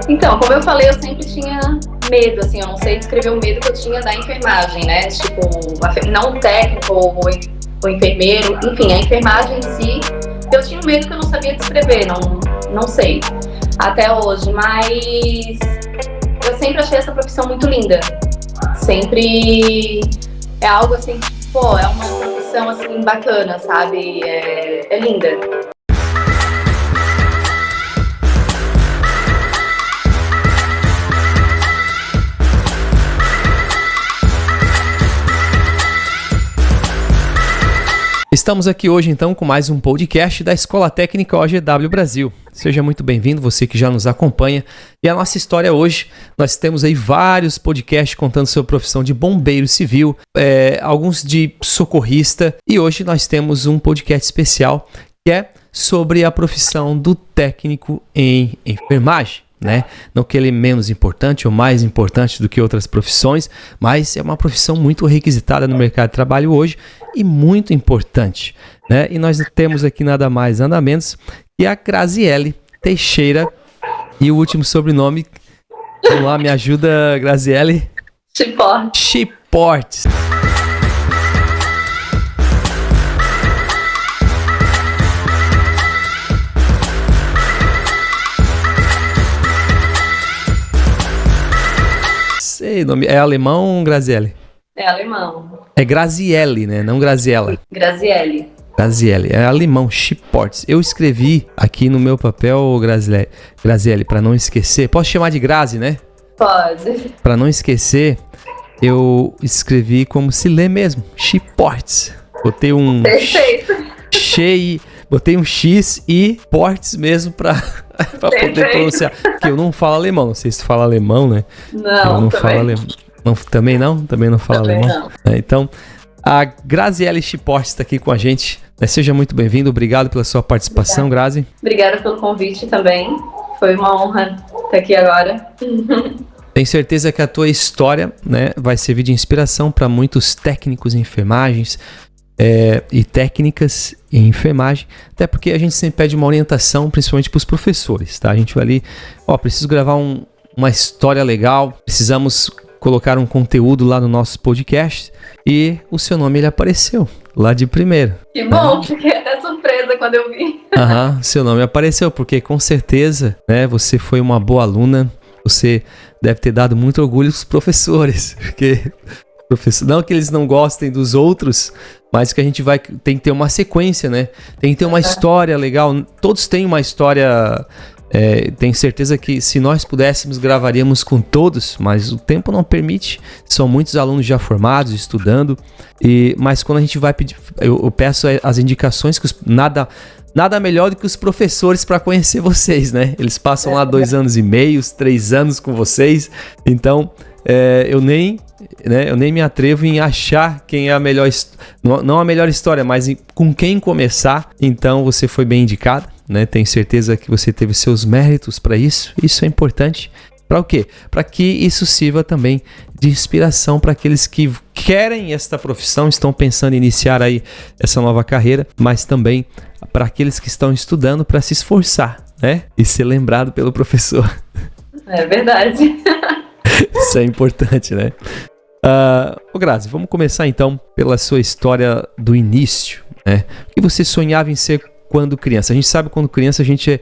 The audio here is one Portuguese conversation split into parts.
Então, como eu falei, eu sempre tinha medo, assim, eu não sei descrever o medo que eu tinha da enfermagem, né? Tipo, não o técnico ou o enfermeiro, enfim, a enfermagem em si, eu tinha um medo que eu não sabia descrever, não sei, até hoje, mas eu sempre achei essa profissão muito linda. Sempre é algo assim, pô, é uma profissão assim bacana, sabe? É linda. Estamos aqui hoje então com mais um podcast da Escola Técnica OGW Brasil. Seja muito bem-vindo, você que já nos acompanha. E a nossa história hoje, nós temos aí vários podcasts contando sobre a profissão de bombeiro civil, alguns de socorrista, e hoje nós temos um podcast especial que é sobre a profissão do técnico em enfermagem. Né? Não que ele é menos importante ou mais importante do que outras profissões, mas é uma profissão muito requisitada no mercado de trabalho hoje e muito importante, né? E nós temos aqui nada mais, nada menos que a Graziele Teixeira e o último sobrenome. Vamos lá, me ajuda, Graziele. Chiportes. Nome é alemão, Graziele? É alemão. É Graziele, né? Não Graziella. Graziele. É alemão, Chiportes. Eu escrevi aqui no meu papel, Graziele, para não esquecer. Posso chamar de Grazi, né? Pode. Para não esquecer, eu escrevi como se lê mesmo, Chiportes. Botei um botei um X e portes mesmo para poder pronunciar. Porque eu não falo alemão. Não sei se tu fala alemão, né? Não, eu não falo alemão. Não, também não? Também não falo alemão? Não. Então, a Graziele Chiportes está aqui com a gente. Seja muito bem-vindo. Obrigado pela sua participação, Grazi. Obrigada pelo convite também. Foi uma honra estar aqui agora. Tenho certeza que a tua história, né, vai servir de inspiração para muitos técnicos em enfermagens, e técnicas em enfermagem, até porque a gente sempre pede uma orientação, principalmente para os professores, tá? A gente vai ali, preciso gravar uma história legal, precisamos colocar um conteúdo lá no nosso podcast, e o seu nome ele apareceu lá de primeiro. Que bom, fiquei até surpresa quando eu vi. Seu nome apareceu, porque com certeza, né, você foi uma boa aluna, você deve ter dado muito orgulho aos professores, porque não que eles não gostem dos outros, mas que a gente tem que ter uma sequência, né? Tem que ter uma história legal. Todos têm uma história. Tenho certeza que se nós pudéssemos, gravaríamos com todos, mas o tempo não permite. São muitos alunos já formados, estudando. Mas quando a gente vai pedir, eu peço as indicações, que nada melhor do que os professores para conhecer vocês, né? Eles passam lá 2 anos e meio, 3 anos com vocês. Então, eu nem me atrevo em achar quem é a melhor, não a melhor história, mas com quem começar. Então você foi bem indicada, né? Tenho certeza que você teve seus méritos para isso. Isso é importante. Para o quê? Para que isso sirva também de inspiração para aqueles que querem esta profissão, estão pensando em iniciar aí essa nova carreira, mas também para aqueles que estão estudando para se esforçar, né? E ser lembrado pelo professor. É verdade. Isso é importante, né? Grazi, vamos começar então pela sua história do início, né? O que você sonhava em ser quando criança? A gente sabe que quando criança a gente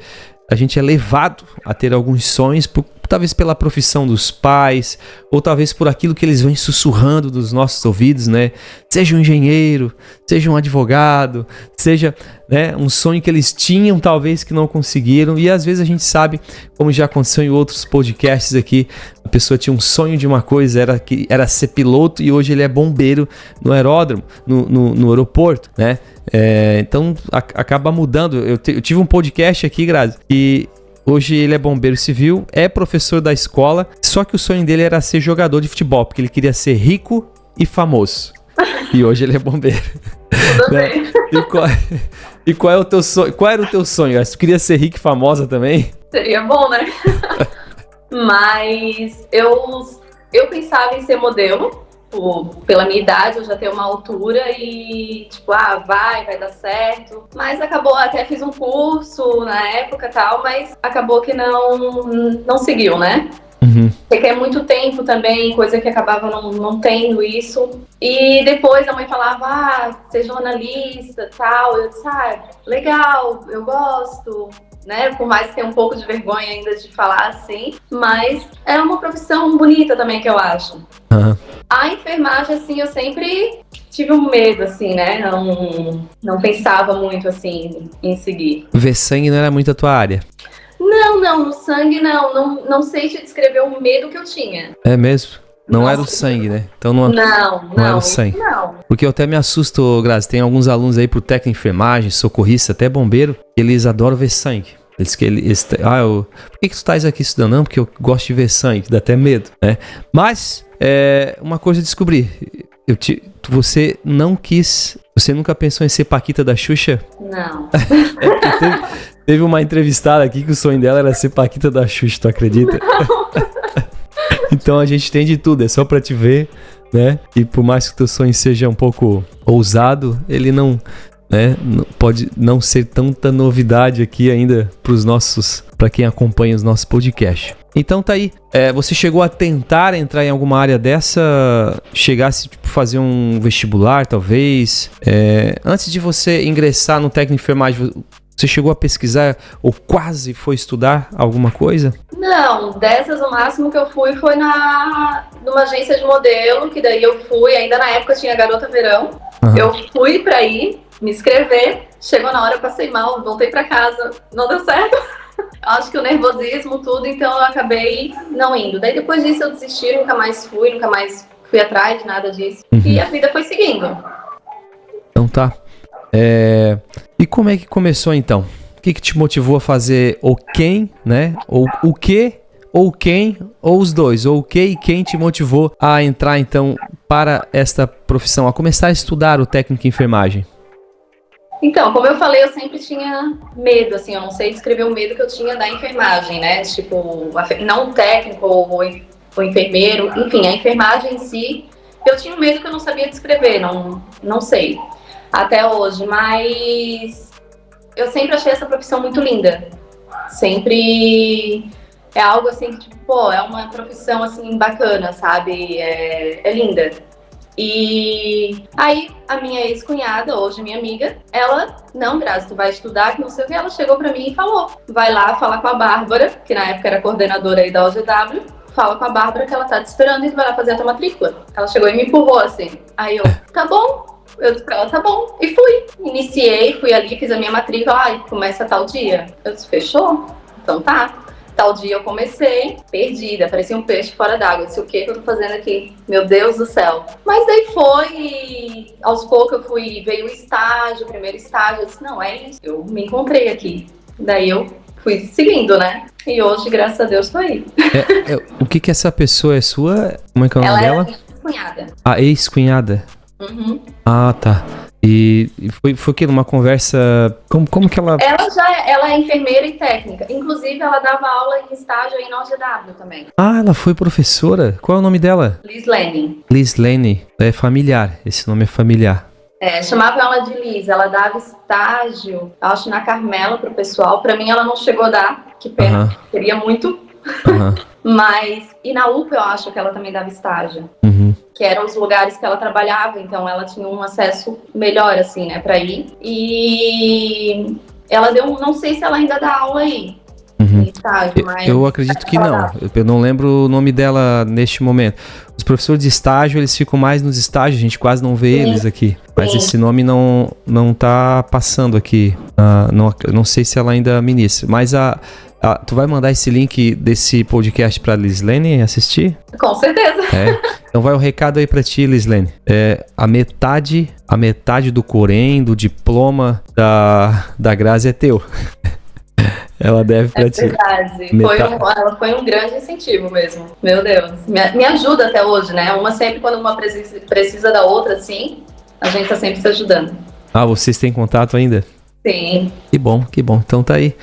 é levado a ter alguns sonhos, talvez pela profissão dos pais, ou talvez por aquilo que eles vêm sussurrando dos nossos ouvidos, né? Seja um engenheiro, seja um advogado, seja, né, um sonho que eles tinham, talvez que não conseguiram. E às vezes a gente sabe, como já aconteceu em outros podcasts aqui, a pessoa tinha um sonho de uma coisa, era ser piloto, e hoje ele é bombeiro no aeródromo, no aeroporto, né? Então acaba mudando. Eu tive um podcast aqui, Grazi, e hoje ele é bombeiro civil, é professor da escola, só que o sonho dele era ser jogador de futebol, porque ele queria ser rico e famoso. E hoje ele é bombeiro. Tudo bem. E qual é o teu sonho? Qual era o teu sonho? Tu queria ser rica e famosa também? Seria bom, né? Mas eu pensava em ser modelo, pela minha idade, eu já tenho uma altura e, tipo, vai dar certo. Mas acabou, até fiz um curso na época e tal, mas acabou que não seguiu, né? Uhum. Requer muito tempo também, coisa que acabava não tendo isso. E depois a mãe falava, ser jornalista e tal. Eu disse, legal, eu gosto, né? Por mais que tenha um pouco de vergonha ainda de falar assim. Mas é uma profissão bonita também, que eu acho. Uhum. A enfermagem, assim, eu sempre tive um medo, assim, né? Não pensava muito, assim, em seguir. Ver sangue não era muito a tua área? Não, no sangue não sei te descrever o medo que eu tinha. É mesmo? Não Nossa, era o sangue, né? Então não era o sangue. Não. Porque eu até me assusto, Grazi, tem alguns alunos aí pro técnico de enfermagem, socorrista, até bombeiro, eles adoram ver sangue. Por que tu estás aqui estudando? Não, porque eu gosto de ver sangue, dá até medo, né? Mas, uma coisa eu descobri, você nunca pensou em ser Paquita da Xuxa? Não. Teve uma entrevistada aqui que o sonho dela era ser Paquita da Xuxa, tu acredita? Então a gente tem de tudo, é só pra te ver, né? E por mais que o teu sonho seja um pouco ousado, ele não pode não ser tanta novidade aqui ainda pra quem acompanha os nossos podcasts. Então tá aí, você chegou a tentar entrar em alguma área dessa, chegasse tipo fazer um vestibular talvez, antes de você ingressar no técnico de enfermagem, você chegou a pesquisar ou quase foi estudar alguma coisa? Não, dessas o máximo que eu fui foi numa agência de modelo, que daí eu fui, ainda na época tinha Garota Verão. Uhum. Eu fui pra ir, me inscrever, chegou na hora, eu passei mal, voltei pra casa, não deu certo. Acho que o nervosismo, tudo, então eu acabei não indo. Daí depois disso eu desisti, nunca mais fui atrás de nada disso. Uhum. E a vida foi seguindo. Então tá. E como é que começou então? O que te motivou a fazer ou quem, né? Ou o que, ou quem, ou os dois? Ou o que e quem te motivou a entrar então para esta profissão, a começar a estudar o técnico em enfermagem? Então, como eu falei, eu sempre tinha medo, assim, eu não sei descrever o medo que eu tinha da enfermagem, né? Tipo, não o técnico ou o enfermeiro, enfim, a enfermagem em si, eu tinha um medo que eu não sabia descrever, não sei. Até hoje, mas eu sempre achei essa profissão muito linda. Sempre é algo assim que, tipo, é uma profissão assim bacana, sabe? É linda. E aí a minha ex-cunhada, hoje minha amiga, ela, não, Grazi, tu vai estudar, que não sei o que, ela chegou pra mim e falou, vai lá falar com a Bárbara, que na época era coordenadora aí da OGW, fala com a Bárbara que ela tá te esperando e tu vai lá fazer a tua matrícula. Ela chegou e me empurrou assim. Aí eu, tá bom. Eu disse pra ela, tá bom. E fui. Iniciei, fui ali, fiz a minha matrícula. E começa tal dia. Eu disse, fechou? Então tá. Tal dia eu comecei, perdida, parecia um peixe fora d'água. Eu disse, o que eu tô fazendo aqui? Meu Deus do céu. Mas daí foi e aos poucos veio o estágio, o primeiro estágio. Eu disse, não, é isso. Eu me encontrei aqui. Daí eu fui seguindo, né? E hoje, graças a Deus, tô aí. O que essa pessoa é sua? Como é que é o nome dela? Ela é ex-cunhada. A ex-cunhada? Uhum. Ah, tá. E foi o que? Numa conversa... Como que ela... Ela é enfermeira e técnica. Inclusive, ela dava aula em estágio aí na OGW também. Ah, ela foi professora? Qual é o nome dela? Lislene. Lislene. É familiar. Esse nome é familiar. Chamava ela de Liz. Ela dava estágio, acho, na Carmela pro pessoal. Pra mim, ela não chegou a dar. Que pena. Uhum. Queria muito. Uhum. Mas... E na UPA, eu acho que ela também dava estágio. Uhum. Que eram os lugares que ela trabalhava, então ela tinha um acesso melhor, assim, né, pra ir. E ela não sei se ela ainda dá aula aí, uhum. em estágio, mas... Eu acredito que não, eu não lembro o nome dela neste momento. Os professores de estágio, eles ficam mais nos estágios, a gente quase não vê eles aqui. Mas esse nome não tá passando aqui, não sei se ela ainda ministra, mas tu vai mandar esse link desse podcast pra Lislene assistir? Com certeza. Então vai o recado aí pra ti, Lislene. A metade do Corém, do diploma da Grazi é teu. Ela deve pra ti. Verdade. Ela foi um grande incentivo mesmo. Meu Deus. Me ajuda até hoje, né? Sempre quando uma precisa da outra, assim, a gente tá sempre se ajudando. Ah, vocês têm contato ainda? Sim. Que bom. Então tá aí.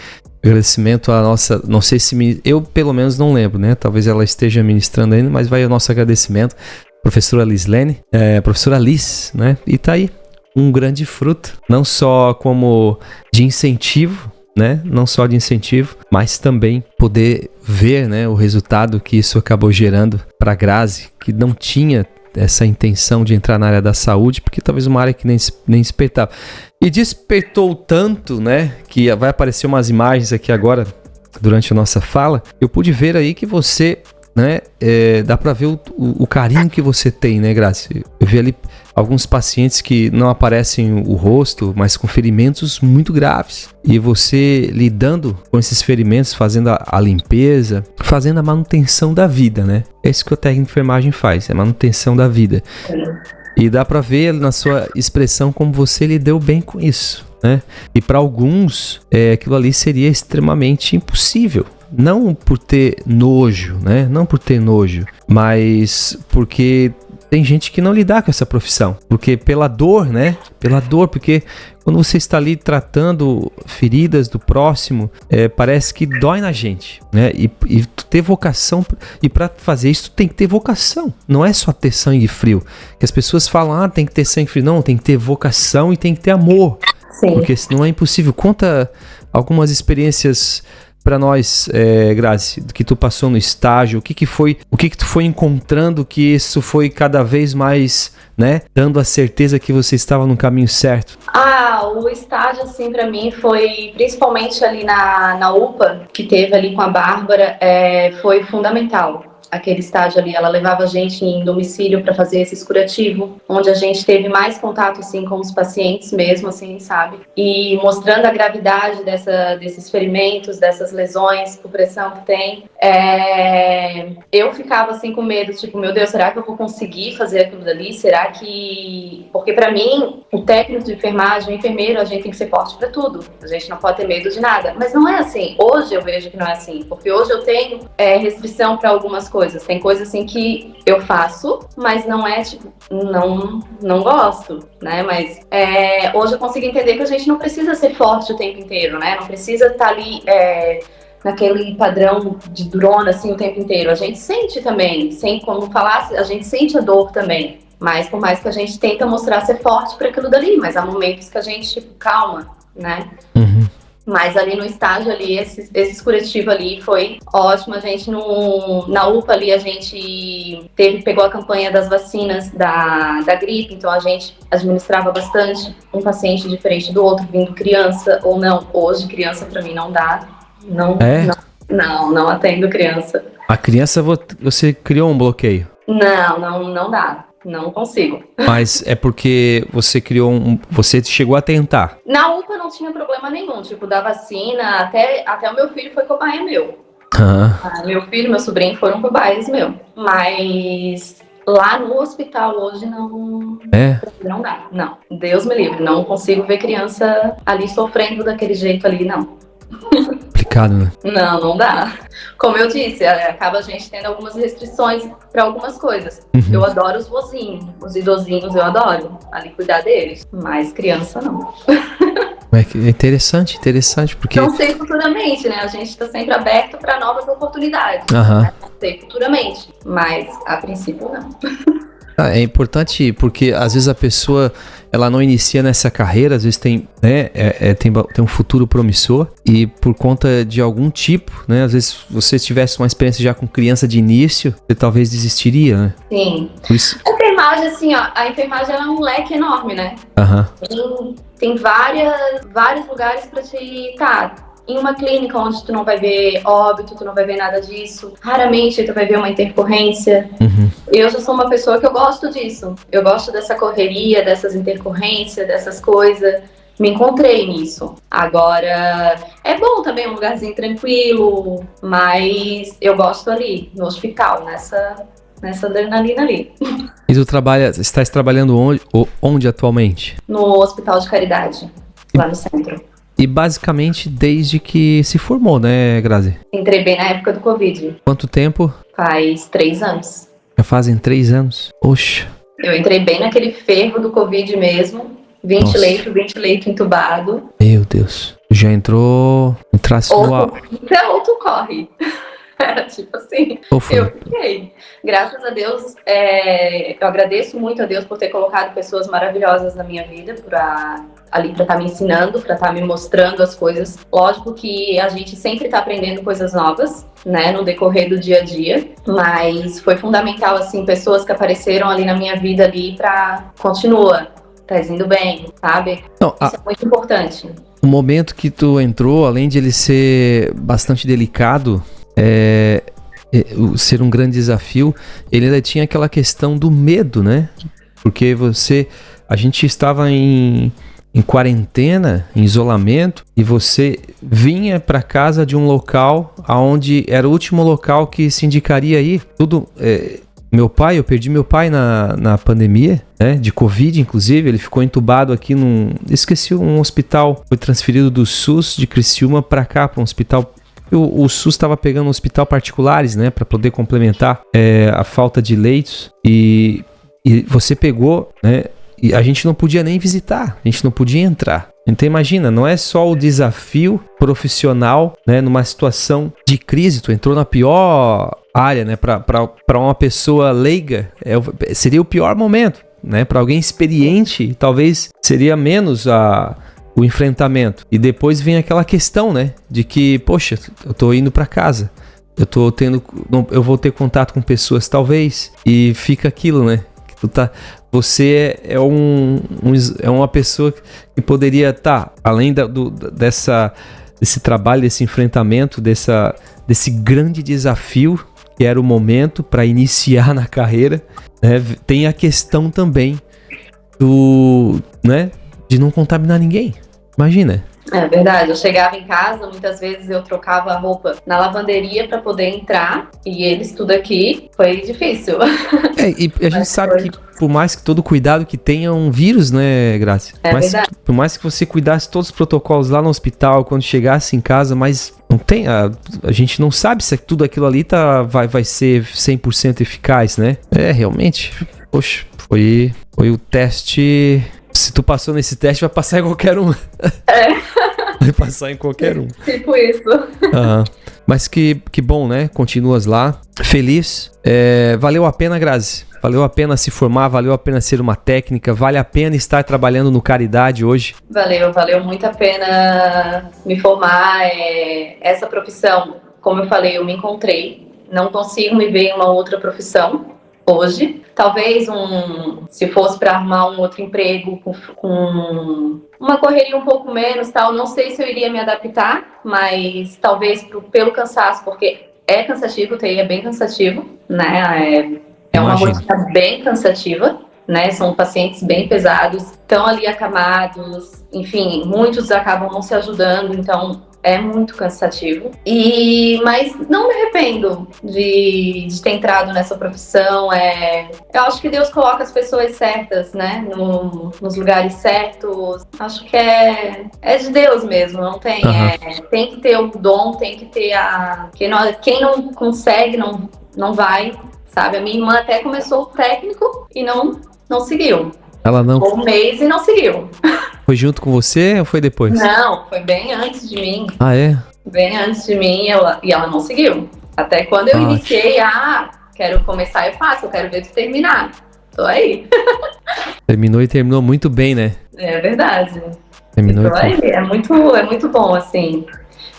Agradecimento à nossa, não sei se eu pelo menos não lembro, né? Talvez ela esteja ministrando ainda, mas vai o nosso agradecimento professora Lislene, professora Liz, né? E tá aí, um grande fruto, não só como de incentivo, né? Não só de incentivo, mas também poder ver, né, o resultado que isso acabou gerando para a Grazi, que não tinha essa intenção de entrar na área da saúde, porque talvez uma área que nem despertava. E despertou tanto, né, que vai aparecer umas imagens aqui agora, durante a nossa fala, eu pude ver aí que você, né, dá para ver o carinho que você tem, né, Grazi? Eu vi ali alguns pacientes que não aparecem o rosto, mas com ferimentos muito graves. E você lidando com esses ferimentos, fazendo a limpeza, fazendo a manutenção da vida, né? É isso que o técnico de enfermagem faz, é a manutenção da vida. E dá para ver na sua expressão como você lidou bem com isso, né? E para alguns, aquilo ali seria extremamente impossível. Não por ter nojo, né? Não por ter nojo, mas porque tem gente que não lidar com essa profissão. Porque pela dor, né? Pela dor, porque quando você está ali tratando feridas do próximo, parece que dói na gente, né? E ter vocação, e para fazer isso tem que ter vocação. Não é só ter sangue frio. Que as pessoas falam, tem que ter sangue frio. Não, tem que ter vocação e tem que ter amor. Sim. Porque senão é impossível. Conta algumas experiências para nós, Grazi, que tu passou no estágio, o que tu foi encontrando que isso foi cada vez mais, né, dando a certeza que você estava no caminho certo? O estágio, assim, para mim foi, principalmente ali na UPA, que teve ali com a Bárbara, foi fundamental. Aquele estágio ali, ela levava a gente em domicílio para fazer esse curativo, onde a gente teve mais contato, assim, com os pacientes mesmo, assim, sabe? E mostrando a gravidade desses ferimentos, dessas lesões, por pressão que tem. Eu ficava, assim, com medo, tipo, meu Deus, será que eu vou conseguir fazer aquilo dali? Será que... Porque para mim, o técnico de enfermagem, o enfermeiro, a gente tem que ser forte para tudo. A gente não pode ter medo de nada. Mas não é assim. Hoje eu vejo que não é assim. Porque hoje eu tenho restrição para algumas coisas. Tem coisas assim que eu faço, mas não é tipo, não gosto, né? Mas hoje eu consigo entender que a gente não precisa ser forte o tempo inteiro, né? Não precisa estar ali naquele padrão de durona assim o tempo inteiro. A gente sente também, sem como falar, a gente sente a dor também. Mas por mais que a gente tenta mostrar ser forte para aquilo dali, mas há momentos que a gente tipo, calma, né? Uhum. Mas ali no estágio ali, esse curativo ali foi ótimo. A gente na UPA ali, a gente pegou a campanha das vacinas da gripe, então a gente administrava bastante um paciente diferente do outro, vindo criança ou não. Hoje criança pra mim não dá, não atendo criança. A criança você criou um bloqueio? Não dá. Não consigo. Mas é porque você você chegou a tentar? Na UPA não tinha problema nenhum, tipo, da vacina, até o meu filho foi cobaia meu. Meu filho e meu sobrinho foram cobaias meu. Mas lá no hospital hoje não dá. Não, Deus me livre, não consigo ver criança ali sofrendo daquele jeito ali, não. Complicado, né? Não dá. Como eu disse, acaba a gente tendo algumas restrições para algumas coisas. Uhum. Eu adoro os vozinhos, os idosinhos eu adoro, ali cuidar deles, mas criança não. É interessante, porque... Não sei futuramente, né? A gente está sempre aberto para novas oportunidades. Uhum. Não sei futuramente, mas a princípio não. É importante porque às vezes a pessoa ela não inicia nessa carreira, às vezes tem um futuro promissor e por conta de algum tipo, né? Às vezes se você tivesse uma experiência já com criança de início, você talvez desistiria, né? Sim. Por isso... A enfermagem, assim, a enfermagem ela é um leque enorme, né? Uhum. Tem vários lugares para te estar. Em uma clínica onde tu não vai ver óbito, tu não vai ver nada disso. Raramente tu vai ver uma intercorrência. Uhum. Eu já sou uma pessoa que eu gosto disso. Eu gosto dessa correria, dessas intercorrências, dessas coisas. Me encontrei nisso. Agora, é bom também um lugarzinho tranquilo, mas eu gosto ali, no hospital, nessa adrenalina ali. E tu estás trabalhando onde atualmente? No Hospital de Caridade, lá no centro. E basicamente desde que se formou, né, Grazi? Entrei bem na época do Covid. Quanto tempo? Faz 3 anos. Já fazem 3 anos? Oxa. Eu entrei bem naquele fervo do Covid mesmo. 20 leito entubado. Meu Deus. Já entrasse no... Ou tu corre. Era tipo assim, Foi? eu fiquei. Graças a Deus, eu agradeço muito a Deus por ter colocado pessoas maravilhosas na minha vida, ali para estar me ensinando, para estar me mostrando as coisas. Lógico que a gente sempre está aprendendo coisas novas, né, no decorrer do dia a dia, mas foi fundamental, assim, pessoas que apareceram ali na minha vida ali para continua, tá indo bem, sabe? Não, isso é muito importante. O momento que tu entrou, além de ele ser bastante delicado, ser um grande desafio, ele ainda tinha aquela questão do medo, né? Porque a gente estava em quarentena, em isolamento, e você vinha para casa de um local onde era o último local que se indicaria ir. Eu perdi meu pai na pandemia, né, de Covid, inclusive. Ele ficou entubado aqui esqueci, um hospital. Foi transferido do SUS de Criciúma para cá, para um hospital. O SUS estava pegando hospital particulares, né, para poder complementar a falta de leitos. E você pegou, né, e a gente não podia nem visitar, a gente não podia entrar. Então imagina, não é só o desafio profissional, né, numa situação de crise. Tu entrou na pior área, né, para uma pessoa leiga, seria o pior momento, né, para alguém experiente, talvez seria menos o enfrentamento. E depois vem aquela questão, né, de que, poxa, eu tô indo para casa, eu vou ter contato com pessoas, talvez, e fica aquilo, né, que você é uma pessoa que poderia estar, além desse trabalho, desse enfrentamento, desse grande desafio que era o momento para iniciar na carreira, né? Tem a questão também de não contaminar ninguém. Imagina. É verdade, eu chegava em casa, muitas vezes eu trocava a roupa na lavanderia para poder entrar, e eles tudo aqui, foi difícil. E a gente sabe que por mais que todo cuidado que tenha um vírus, né, Grazi? Verdade. Por mais que você cuidasse todos os protocolos lá no hospital, quando chegasse em casa, mas não tem, a gente não sabe se tudo aquilo ali vai ser 100% eficaz, né? Realmente, poxa, foi o teste. Se tu passou nesse teste, vai passar em qualquer um. Vai passar em qualquer um. Tipo isso. Mas que bom, né? Continuas lá, feliz. Valeu a pena, Grazi? Valeu a pena se formar, valeu a pena ser uma técnica, vale a pena estar trabalhando no Caridade hoje? Valeu muito a pena me formar. Essa profissão, como eu falei, eu me encontrei. Não consigo me ver em uma outra profissão hoje. Talvez se fosse para arrumar um outro emprego com uma correria um pouco menos, tal, não sei se eu iria me adaptar, mas talvez pelo cansaço, porque é cansativo, o TI é bem cansativo, né? É uma rotina bem cansativa, né? São pacientes bem pesados, estão ali acamados, enfim, muitos acabam não se ajudando, então é muito cansativo. Mas não me arrependo de ter entrado nessa profissão. Eu acho que Deus coloca as pessoas certas, né? Nos lugares certos. Acho que é de Deus mesmo, não tem. Tem que ter o dom, tem que ter quem não consegue, não vai, sabe? A minha irmã até começou o técnico e não seguiu. Ela não... Ficou um mês e não seguiu. Foi junto com você ou foi depois? Não, foi bem antes de mim. É? Bem antes de mim e ela não seguiu. Até quando eu iniciei, quero começar, eu faço, eu quero ver tu terminar. Tô aí. Terminou muito bem, né? É verdade. Terminou tô aí. É muito bom, assim.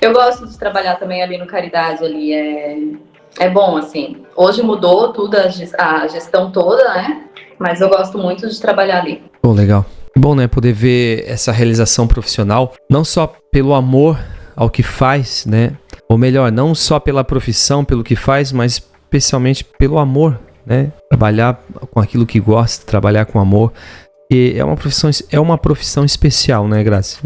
Eu gosto de trabalhar também ali no Caridade, ali. É bom, assim. Hoje mudou tudo, a gestão toda, né? Mas eu gosto muito de trabalhar ali. Pô, legal. Bom, né? Poder ver essa realização profissional, não só pelo amor ao que faz, né? Ou melhor, não só pela profissão, pelo que faz, mas especialmente pelo amor, né? Trabalhar com aquilo que gosta, trabalhar com amor. E é uma profissão especial, né, Grazi?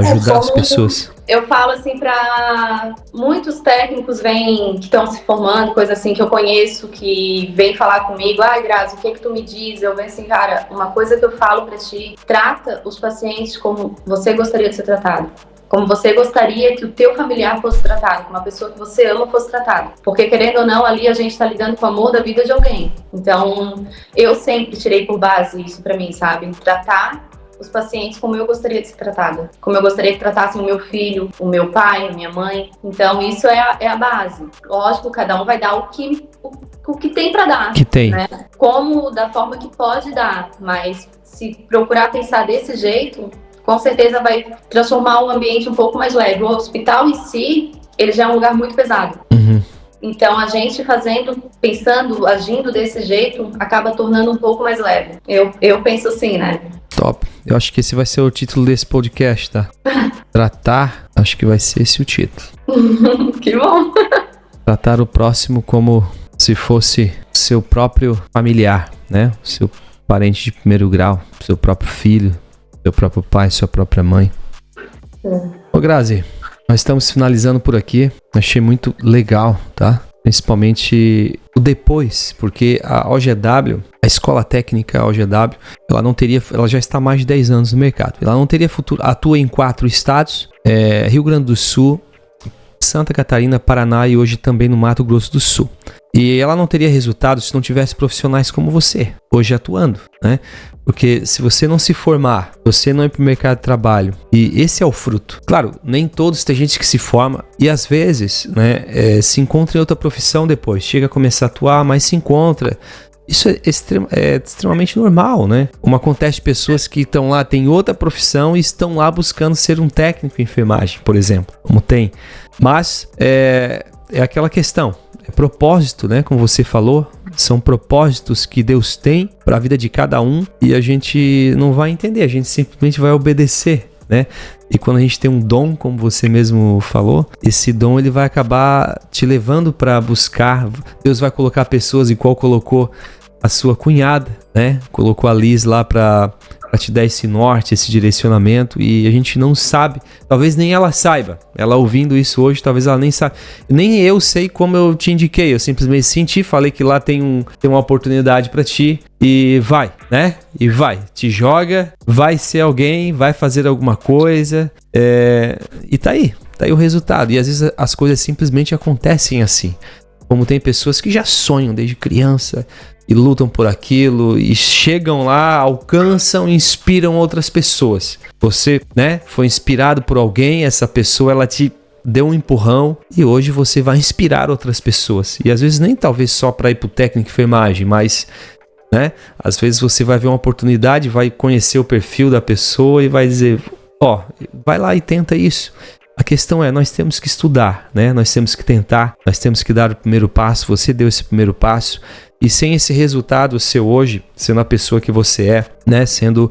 Ajudar as pessoas. Eu falo assim para muitos técnicos que estão se formando, coisa assim que eu conheço, que vem falar comigo, Grazi, o que tu me diz? Eu venho assim, cara, uma coisa que eu falo para ti, trata os pacientes como você gostaria de ser tratado. Como você gostaria que o teu familiar fosse tratado, que uma pessoa que você ama fosse tratada. Porque, querendo ou não, ali a gente tá lidando com o amor da vida de alguém. Então, eu sempre tirei por base isso pra mim, sabe? Tratar os pacientes como eu gostaria de ser tratada, como eu gostaria que tratassem o meu filho, o meu pai, a minha mãe. Então isso é a base. Lógico, cada um vai dar o que tem para dar, que tem, né? Como, da forma que pode dar, mas se procurar pensar desse jeito, com certeza vai transformar o ambiente um pouco mais leve. O hospital em si, ele já é um lugar muito pesado. Então, a gente pensando, agindo desse jeito, acaba tornando um pouco mais leve. Eu penso assim, né? Top. Eu acho que esse vai ser o título desse podcast, tá? Tratar, acho que vai ser esse o título. Que bom. Tratar o próximo como se fosse seu próprio familiar, né? Seu parente de primeiro grau, seu próprio filho, seu próprio pai, sua própria mãe. Ô Grazi, nós estamos finalizando por aqui. Achei muito legal, tá? Principalmente o depois, porque a OGW, a Escola Técnica OGW, ela já está há mais de 10 anos no mercado. Ela não teria futuro, atua em 4 estados, Rio Grande do Sul, Santa Catarina, Paraná e hoje também no Mato Grosso do Sul. E ela não teria resultado se não tivesse profissionais como você, hoje atuando, né? Porque se você não se formar, você não ir para o mercado de trabalho, e esse é o fruto. Claro, nem todos, tem gente que se forma e às vezes, né, se encontra em outra profissão depois, chega a começar a atuar, mas se encontra. Isso é extremamente normal, né? Como acontece de pessoas que estão lá, têm outra profissão e estão lá buscando ser um técnico em enfermagem, por exemplo, como tem. Mas é aquela questão, é propósito, né? Como você falou, são propósitos que Deus tem para a vida de cada um e a gente não vai entender, a gente simplesmente vai obedecer, né? E quando a gente tem um dom, como você mesmo falou, esse dom ele vai acabar te levando para buscar. Deus vai colocar pessoas igual colocou a sua cunhada, né? Colocou a Liz lá para te dar esse norte, esse direcionamento, e a gente não sabe, talvez nem ela saiba, ela ouvindo isso hoje, talvez ela nem saiba, nem eu sei como eu te indiquei, eu simplesmente senti, falei que lá tem uma oportunidade para ti, e vai, né? E vai, te joga, vai ser alguém, vai fazer alguma coisa, e tá aí o resultado, e às vezes as coisas simplesmente acontecem assim, como tem pessoas que já sonham desde criança, e lutam por aquilo, e chegam lá, alcançam e inspiram outras pessoas. Você, né, foi inspirado por alguém, essa pessoa, ela te deu um empurrão, e hoje você vai inspirar outras pessoas. E às vezes nem talvez só para ir para o técnico de enfermagem, mas, né, às vezes você vai ver uma oportunidade, vai conhecer o perfil da pessoa e vai dizer, vai lá e tenta isso. A questão é, nós temos que estudar, né? Nós temos que tentar, nós temos que dar o primeiro passo, você deu esse primeiro passo, e sem esse resultado seu hoje, sendo a pessoa que você é, né? Sendo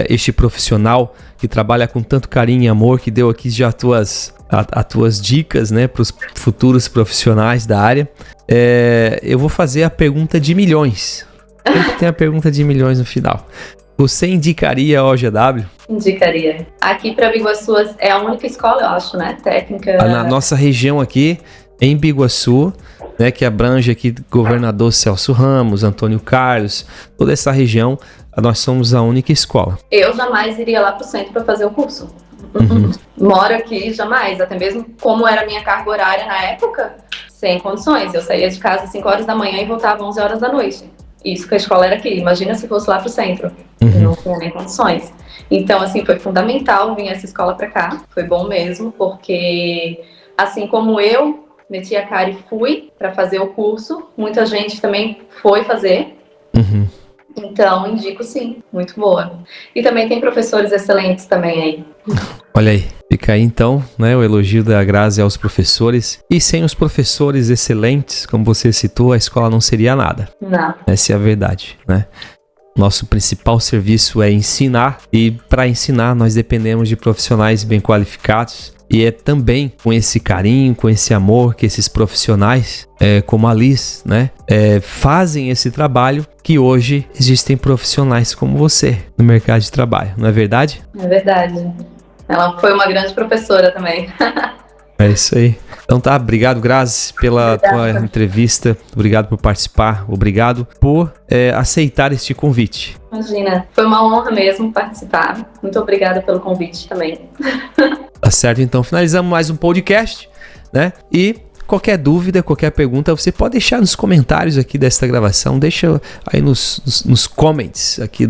este profissional que trabalha com tanto carinho e amor, que deu aqui já as tuas dicas, né? Para os futuros profissionais da área, eu vou fazer a pergunta de milhões. Sempre tem a pergunta de milhões no final. Você indicaria a OGW? Indicaria. Aqui para Biguaçu é a única escola, eu acho, né? Técnica. Na nossa região aqui, em Biguaçu, né? Que abrange aqui Governador Celso Ramos, Antônio Carlos, toda essa região, nós somos a única escola. Eu jamais iria lá pro centro para fazer o curso. Moro aqui, jamais. Até mesmo como era a minha carga horária na época, sem condições. Eu saía de casa às 5 horas da manhã e voltava às 11 horas da noite. Isso que a escola era aqui. Imagina se fosse lá pro centro. Eu não tinha nem condições. Então, assim, foi fundamental vir essa escola pra cá. Foi bom mesmo, porque assim como eu meti a cara e fui pra fazer o curso, muita gente também foi fazer. Então, indico sim. Muito boa. E também tem professores excelentes também aí. Olha aí. Fica aí então, né, o elogio da Grazi aos professores. E sem os professores excelentes, como você citou, a escola não seria nada. Não. Essa é a verdade, né? Nosso principal serviço é ensinar, e para ensinar nós dependemos de profissionais bem qualificados. E é também com esse carinho, com esse amor que esses profissionais, como a Liz, né, fazem esse trabalho, que hoje existem profissionais como você no mercado de trabalho, não é verdade? É verdade. Ela foi uma grande professora também. É isso aí. Então tá, obrigado, Grazi, pela tua entrevista, obrigado por participar, obrigado por aceitar este convite. Imagina, foi uma honra mesmo participar. Muito obrigada pelo convite também. Tá certo, então finalizamos mais um podcast, né? E qualquer dúvida, qualquer pergunta, você pode deixar nos comentários aqui desta gravação. Deixa aí nos comments aqui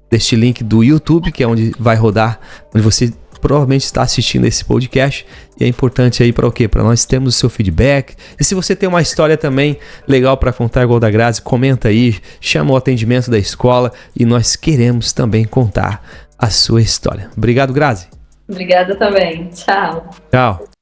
deste link do YouTube, que é onde vai rodar, onde você provavelmente está assistindo esse podcast, e é importante aí para o quê? Para nós termos o seu feedback. E se você tem uma história também legal para contar igual da Grazi, comenta aí, chama o atendimento da escola e nós queremos também contar a sua história. Obrigado, Grazi. Obrigada também. Tchau. Tchau.